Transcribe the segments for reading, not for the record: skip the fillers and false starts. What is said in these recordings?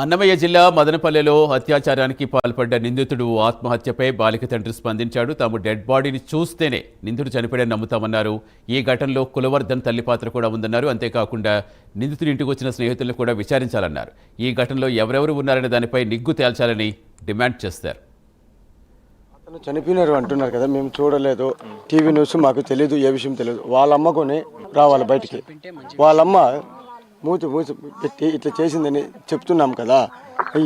అన్నమయ్య జిల్లా మదనపల్లెలో అత్యాచారానికి పాల్పడ్డ నిందితుడు ఆత్మహత్యపై బాలిక తండ్రి స్పందించాడు. తాము డెడ్ బాడీని చూస్తేనే నిందితుడు చనిపోయాడని నమ్ముతామన్నారు. ఈ ఘటనలో కులవర్ధన్ తల్లి పాత్ర కూడా ఉందన్నారు. అంతేకాకుండా నిందితుడి ఇంటికి వచ్చిన స్నేహితులను కూడా విచారించాలన్నారు. ఈ ఘటనలో ఎవరెవరు ఉన్నారనే దానిపై నిగ్గు తేల్చాలని డిమాండ్ చేస్తారు. అతను చనిపోయినారు అంటున్నారు కదా, మేము చూడలేదు, టీవీ న్యూస్ మాకు తెలియదు, ఏ విషయం తెలియదు. వాళ్ళమ్మకొని రావాలి బయటికి, వాళ్ళమ్మ మూతి పెట్టి ఇట్లా చేసిందని చెప్తున్నాం కదా,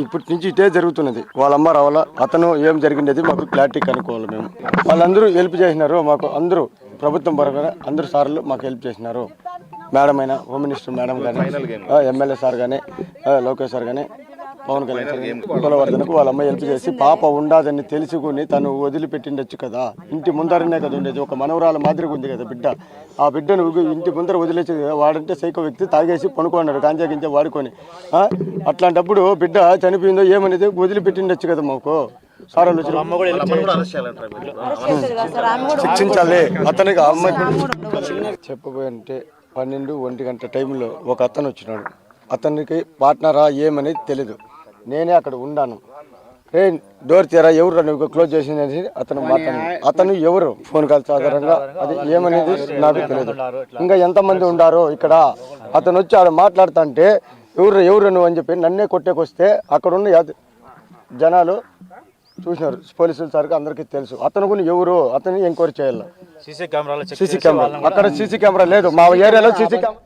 ఇప్పటి నుంచి ఇటే జరుగుతున్నది. వాళ్ళమ్మ రావాలా, అతను ఏం జరిగినది మాకు క్లారిటీ కనుక్కోవాలి. మేము వాళ్ళందరూ హెల్ప్ చేసినారు మాకు, అందరూ ప్రభుత్వం పరంగా అందరూ సార్లు మాకు హెల్ప్ చేసినారు. మేడం అయినా, హోమ్ మినిస్టర్ మేడం కానీ, ఎమ్మెల్యే సార్ కానీ, లోకేష్ సార్ కానీ, పవన్ కళ్యాణ్ కులవర్ధనకు వాళ్ళ అమ్మాయి హెల్ప్ చేసి పాప ఉండాదని తెలుసుకుని తను వదిలిపెట్టిండొచ్చు కదా. ఇంటి ముందరనే కదా ఉండేది, ఒక మనవరాల మాదిరిగా ఉంది కదా బిడ్డ. ఆ బిడ్డను ఇంటి ముందర వదిలేసి, వాడంటే సైకో వ్యక్తి, తాగేసి పనుకున్నాడు గాంజా గింజా వాడుకొని. అట్లాంటప్పుడు బిడ్డ చనిపోయిందో ఏమనేది వదిలిపెట్టిండొచ్చు కదా. మాకు సారాలు శిక్షించాలి అతనికి. అమ్మాయి చెప్పబోయంటే 12-1 గంట టైంలో ఒక అతను వచ్చినాడు. అతనికి పార్ట్నరా ఏమనేది తెలీదు. నేనే అక్కడ ఉన్నాను. డోర్ తీరా, ఎవరు నువ్వు క్లోజ్ చేసింది అతను మాట్లాడి, అతను ఎవరు ఫోన్ కాల్స్ ఆధారంగా అది ఏమనేది నాకు తెలియదు. ఇంకా ఎంతమంది ఉండారో ఇక్కడ. అతను వచ్చి ఆడ మాట్లాడుతుంటే ఎవరు నువ్వు అని చెప్పి నన్నే కొట్టేకొస్తే అక్కడ ఉన్న జనాలు చూసినారు. పోలీసులు సార్కి అందరికీ తెలుసు అతను కూడా ఎవరు, అతన్ని ఎంక్వైరీ చేయాలి. సీసీ కెమెరా అక్కడ సీసీ కెమెరా లేదు మా ఏరియాలో. CC camera